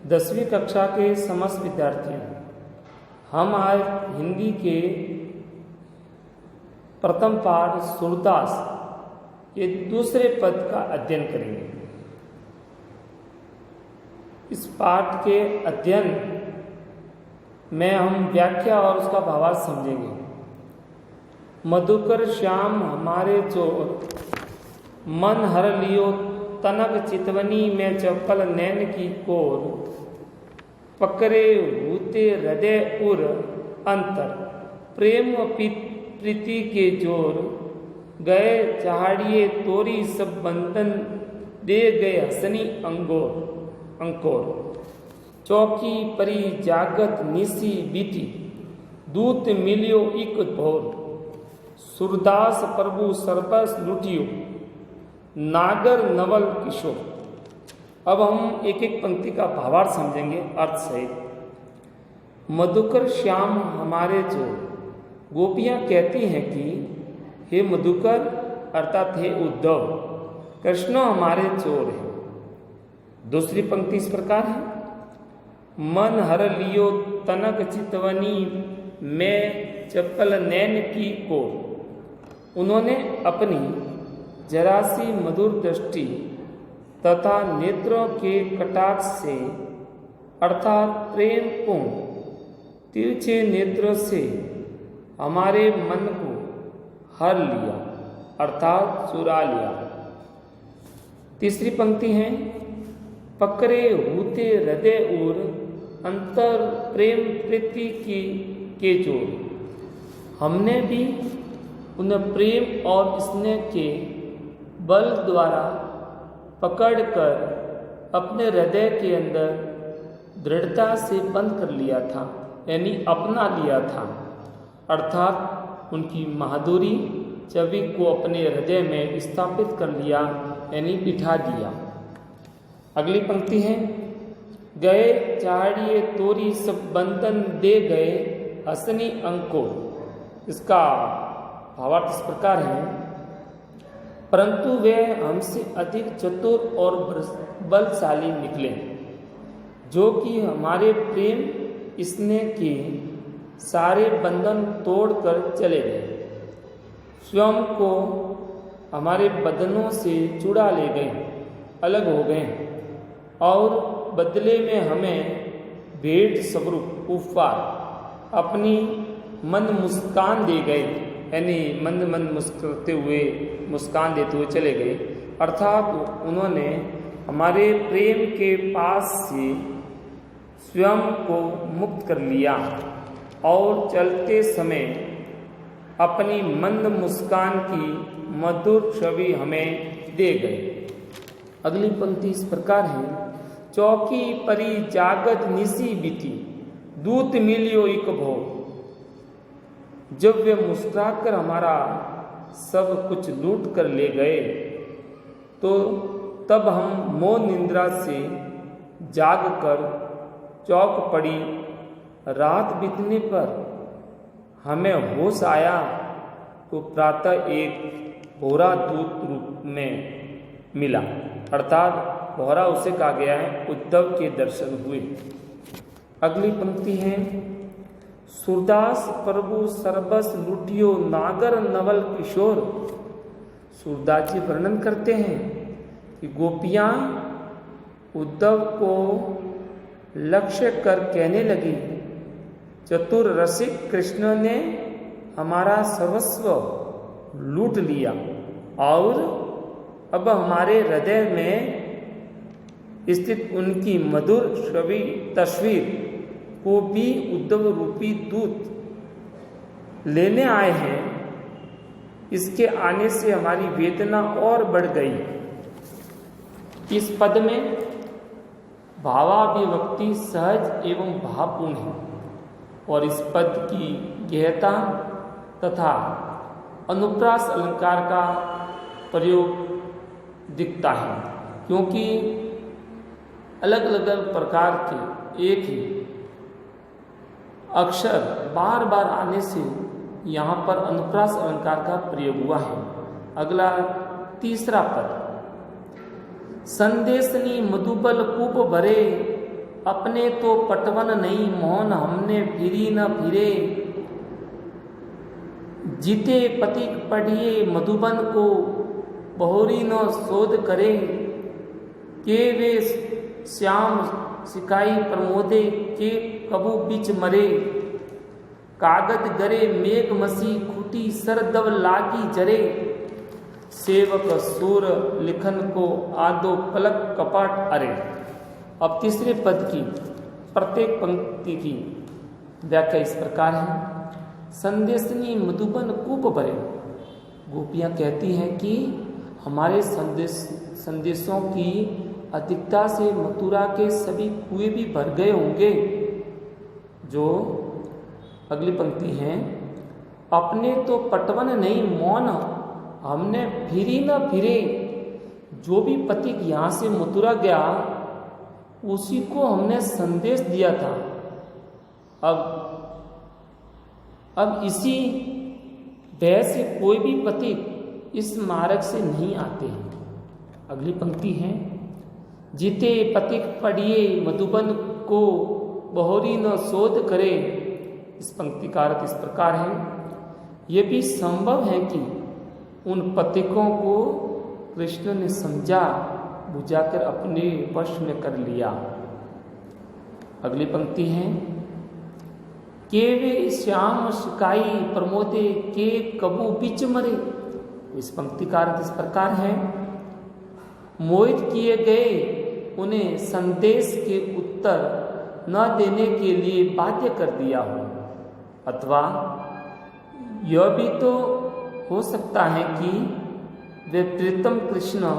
10वीं कक्षा के समस्त विद्यार्थियों, हम आज हिंदी के प्रथम पाठ सूरदास के दूसरे पद का अध्ययन करेंगे। इस पाठ के अध्ययन में हम व्याख्या और उसका भावार्थ समझेंगे। मधुकर श्याम हमारे चोर, मन हर लियो तनक चितवनी में चपल नैन की कोर, पकड़े हूते हृदय उर अंतर, प्रेम प्रीति के जोर, गए चहाड़िए तोरी सब बंधन, दे गए हसनी अंकोर, चौकी परी जागत निसी बीती, दूत मिलियो इक भोर, सूरदास प्रभु सरबस लुटियो, नागर नवल किशोर। अब हम एक एक पंक्ति का भावार्थ समझेंगे अर्थ सहित। मधुकर श्याम हमारे जो, गोपियां कहती हैं कि हे मधुकर अर्थात हे उद्धव, कृष्ण हमारे चोर है। दूसरी पंक्ति इस प्रकार है, मन हर लियो तनक चितवनी में चपल नैन की कोर। उन्होंने अपनी जरा सी मधुर दृष्टि तथा नेत्रों के कटाक्ष से अर्थात प्रेम पूर्ण तिरछे नेत्रों से हमारे मन को हर लिया अर्थात चुरा लिया। तीसरी पंक्ति है, पकड़े हूते हृदय और अंतर प्रेम प्रीति के जोर। हमने भी उन्हें प्रेम और स्नेह के बल द्वारा पकड़कर अपने हृदय के अंदर दृढ़ता से बंद कर लिया था, यानी अपना लिया था, अर्थात उनकी माधुरी छवि को अपने हृदय में स्थापित कर लिया, यानी बिठा दिया। अगली पंक्ति है, गए चाड़िए तोरी सब बंधन, दे गए हसनी अंको। इसका भावार्थ इस प्रकार है, परंतु वे हमसे अधिक चतुर और बलशाली निकले, जो कि हमारे प्रेम स्नेह के सारे बंधन तोड़कर चले गए, स्वयं को हमारे बदनों से चुरा ले गए, अलग हो गए और बदले में हमें भेंट स्वरूप उपहार अपनी मन मुस्कान दे गए, यानी मंद मंद मुस्कुराते हुए मुस्कान देते हुए चले गए। अर्थात उन्होंने हमारे प्रेम के पास से स्वयं को मुक्त कर लिया और चलते समय अपनी मंद मुस्कान की मधुर छवि हमें दे गए। अगली पंक्ति इस प्रकार है, चौकी परी जागत निसी बीती, दूत मिलियो इक भोर। जब वे मुस्कुराकर हमारा सब कुछ लूट कर ले गए, तो तब हम मौन निंद्रा से जागकर चौक पड़ी। रात बीतने पर हमें होश आया तो प्रातः एक भोरा दूत रूप में मिला, अर्थात भोरा उसे कहा गया है, उद्धव के दर्शन हुए। अगली पंक्ति है, सूरदास प्रभु सरबस लुटियो, नागर नवल किशोर। सूरदास जी वर्णन करते हैं कि गोपियां उद्धव को लक्ष्य कर कहने लगी, चतुर रसिक कृष्ण ने हमारा सर्वस्व लूट लिया और अब हमारे हृदय में स्थित उनकी मधुर छवि तस्वीर को भी उद्धव रूपी दूत लेने आए हैं। इसके आने से हमारी वेदना और बढ़ गई। इस पद में भावाभिव्यक्ति सहज एवं भावपूर्ण है और इस पद की गहनता तथा अनुप्रास अलंकार का प्रयोग दिखता है, क्योंकि अलग अलग प्रकार के एक ही अक्षर बार बार आने से यहाँ पर अनुप्रास अलंकार का प्रयोग हुआ है। अगला तीसरा पद, संदेशनी मधुबल कूप भरे अपने तो पटवन नहीं मोहन हमने फिरी न फिरे, जीते पति पढ़िए मधुबन को बहुरी न शोध करे, के वे श्याम सिकाई प्रमोदे के कबू बिच मरे, कागद गरे मेघ मसी खूटी सरदव लागी जरे, सेवक सूर लिखन को आदो पलक कपाट अरे। अब तीसरे पद की प्रत्येक पंक्ति की व्याख्या इस प्रकार है। संदेशनी मधुबन कूप भरे, गोपियाँ कहती हैं कि हमारे संदेशों की अधिकता से मथुरा के सभी कुएं भी भर गए होंगे। जो अगली पंक्ति है, अपने तो पटवन नहीं मौन हमने फिरी न फिरे, जो भी पथिक यहाँ से मथुरा गया उसी को हमने संदेश दिया था। अब इसी भय से कोई भी पथिक इस मार्ग से नहीं आते हैं। अगली पंक्ति है, जीते पथिक पढ़िए मधुबन को बहुरी न शोध करे। इस पंक्ति का अर्थ इस प्रकार है, ये भी संभव है कि उन पथिकों को कृष्ण ने समझा बुझाकर अपने वश में कर लिया। अगली पंक्ति है, के वे श्याम शिकाई प्रमोदे के कबू बिच मरे। इस पंक्ति का अर्थ इस प्रकार है, मोहित किए गए उन्हें संदेश के उत्तर न देने के लिए बाध्य कर दिया हो, अथवा यह भी तो हो सकता है कि वे प्रीतम कृष्ण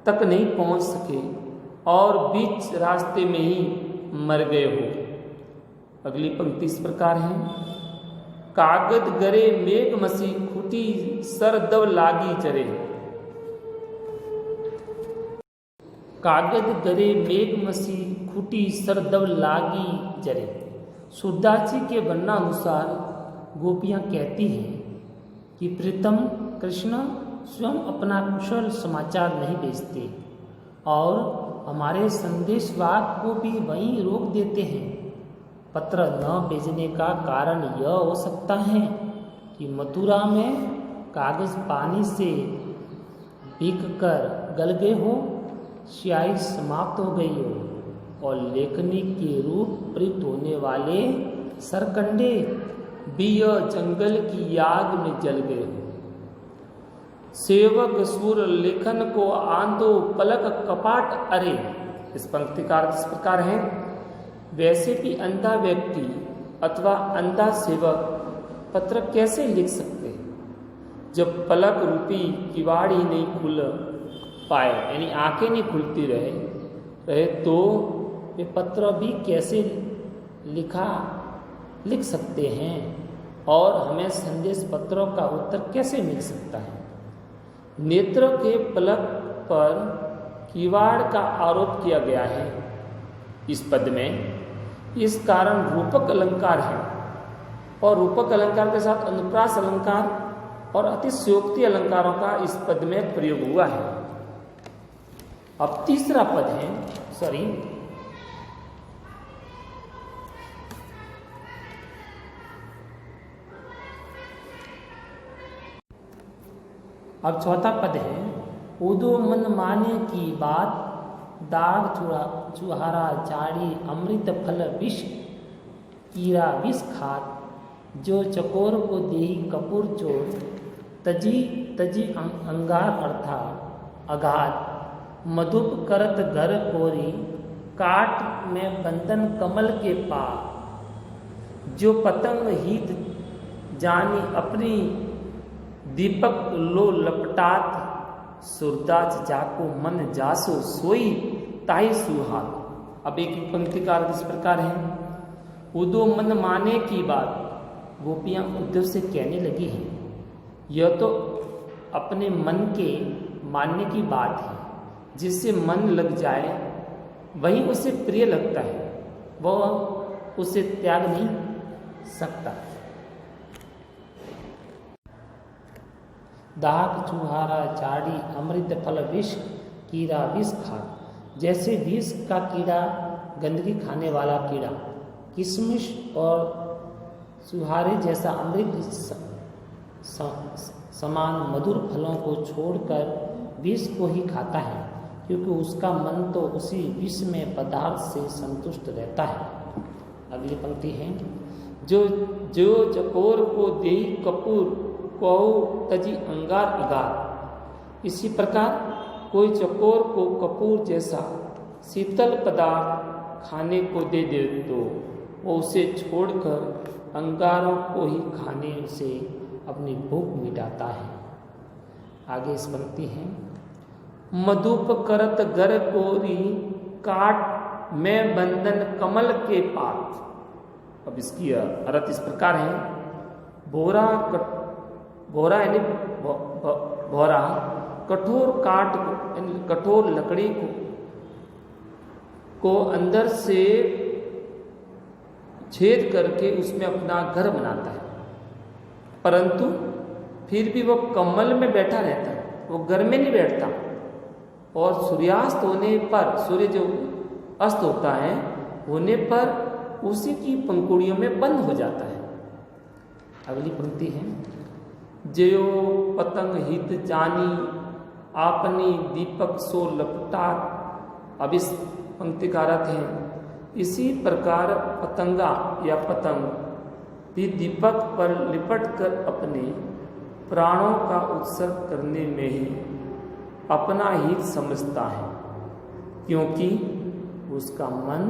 तक नहीं पहुंच सके और बीच रास्ते में ही मर गए हो। अगली पंक्ति इस प्रकार है, कागद गरे मेघ मसी खूटी सर दव लागी जरे। कागद गरे मेघ मसी खूटी सर दव लागी जरे। सूरदास जी के वर्णानुसार गोपियाँ कहती हैं कि प्रीतम कृष्ण स्वयं अपना कुशल समाचार नहीं भेजते और हमारे संदेशवाहक को भी वहीं रोक देते हैं। पत्र न भेजने का कारण यह हो सकता है कि मथुरा में कागज पानी से भीग कर गल गए हो, स्याही समाप्त हो गई हो और लेखनी के रूप प्रयुक्त होने वाले सरकंडे भी जंगल की आग में जल गए हो। सेवक सूर लेखन को आंदो पलक कपाट अरे। इस पंक्ति का अर्थ इस प्रकार है, वैसे भी अंधा व्यक्ति अथवा अंधा सेवक पत्र कैसे लिख सकते हैं जब पलक रूपी किवाड़ ही नहीं खुल पाए, यानी आंखें नहीं खुलती रहे तो वे पत्र भी कैसे लिख सकते हैं और हमें संदेश पत्रों का उत्तर कैसे मिल सकता है। नेत्र के पलक पर किवाड़ का आरोप किया गया है इस पद में, इस कारण रूपक अलंकार है और रूपक अलंकार के साथ अनुप्रास अलंकार और अतिशयोक्ति अलंकारों का इस पद में प्रयोग हुआ है। अब तीसरा पद है, अब चौथा पद है, उदो मन माने की बात, दाग चुहारा चाड़ी अमृत फल विष कीरा विष खात, जो चकोर को देही कपूर चोर, तजी अंगार अर्था अगाध, मधुप करत घर कोरी, काट में बंधन कमल के पा, जो पतंग हित जानी अपनी दीपक लो लपटात, सूरदास जाको मन जासो सोई ताई सुहाग। अब एक पंक्ति का अर्थ इस प्रकार है, उदो मन माने की बात, गोपियाँ उद्धव से कहने लगी हैं, यह तो अपने मन के मानने की बात है, जिससे मन लग जाए वही उसे प्रिय लगता है, वह उसे त्याग नहीं सकता। दाग चुहारा चाड़ी अमृत फल विष कीड़ा विष खा, जैसे विष का कीड़ा गंदगी खाने वाला कीड़ा किशमिश और सुहारे जैसा अमृत समान मधुर फलों को छोड़कर विष को ही खाता है, क्योंकि उसका मन तो उसी विष में पदार्थ से संतुष्ट रहता है। अगली पंक्ति है, जो चकोर को देही कपूर को तजी अंगार अगार। इसी प्रकार कोई चकोर को कपूर जैसा शीतल पदार्थ खाने को दे दे तो वो उसे छोड़कर अंगारों को ही खाने से अपनी भूख मिटाता है। आगे इस पंक्ति है, मधुप करत गर कोरी काट में बंधन कमल के पात। अब इसकी अर्थ इस प्रकार है, भोरा यानी भोरा कठोर काट यानी कठोर लकड़ी को अंदर से छेद करके उसमें अपना घर बनाता है, परंतु फिर भी वो कमल में बैठा रहता है, वो घर में नहीं बैठता। और सूर्यास्त होने पर, सूर्य जो अस्त होता है होने पर उसी की पंखुड़ियों में बंद हो जाता है। अगली पंक्ति है, जयो पतंग हित जानी आपनी दीपक सो लपटा। अब इस पंक्ति का अर्थ है, इसी प्रकार पतंगा या पतंग भी दीपक पर लिपट कर अपने प्राणों का उत्सर्ग करने में ही अपना हित समझता है, क्योंकि उसका मन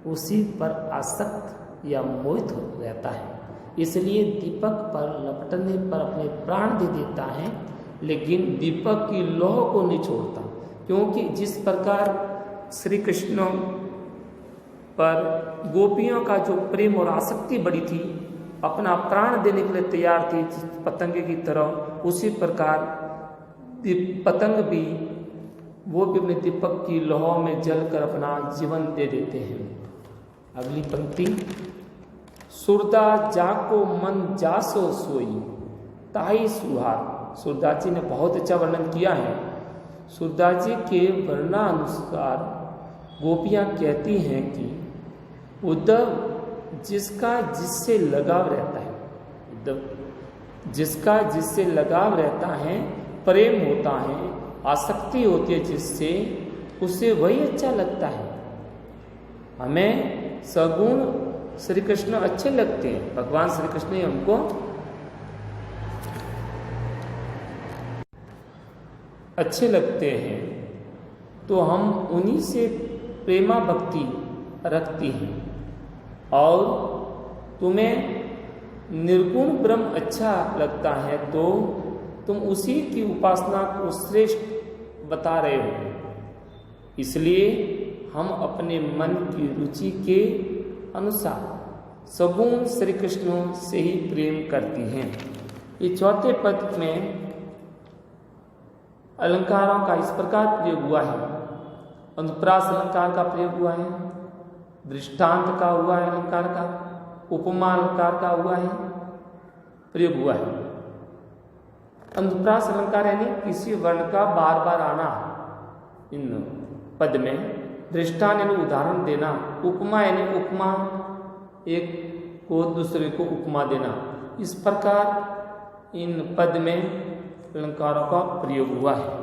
उसी पर आसक्त या मोहित हो रहता है। इसलिए दीपक पर लपटने पर अपने प्राण दे देता है, लेकिन दीपक की लौ को नहीं छोड़ता, क्योंकि जिस प्रकार श्री कृष्ण पर गोपियों का जो प्रेम और आसक्ति बड़ी थी, अपना प्राण देने के लिए तैयार थी पतंगे की तरह, उसी प्रकार पतंग भी वो भी अपने दीपक की लौ में जलकर अपना जीवन दे देते हैं। अगली पंक्ति, सुरदा जाको मन जासो सोई ताई सुहार। सूरदास जी ने बहुत अच्छा वर्णन किया है। सूरदास जी के वर्णानुसार गोपियाँ कहती हैं कि उद्धव जिसका जिससे लगाव रहता है, उद्धव जिसका जिससे लगाव रहता है, प्रेम होता है, आसक्ति होती है जिससे, उसे वही अच्छा लगता है। हमें सगुण श्री कृष्ण अच्छे लगते हैं, भगवान श्री कृष्ण ही हमको अच्छे लगते हैं, तो हम उन्हीं से प्रेमा भक्ति रखती हैं। और तुम्हें निर्गुण ब्रह्म अच्छा लगता है तो तुम उसी की उपासना को श्रेष्ठ बता रहे हो। इसलिए हम अपने मन की रुचि के अनुसार सगुण श्री कृष्ण से ही प्रेम करती हैं। ये चौथे पद में अलंकारों का इस प्रकार प्रयोग हुआ है। अनुप्रास अलंकार का प्रयोग हुआ है, दृष्टांत का हुआ है अलंकार का, उपमा अलंकार का हुआ है, प्रयोग हुआ है। अनुप्रास अलंकार यानी किसी वर्ण का बार बार आना इन पद में, दृष्टांत यानी उदाहरण देना, उपमा यानी उपमा एक को दूसरे को उपमा देना। इस प्रकार इन पद में अलंकारों का प्रयोग हुआ है।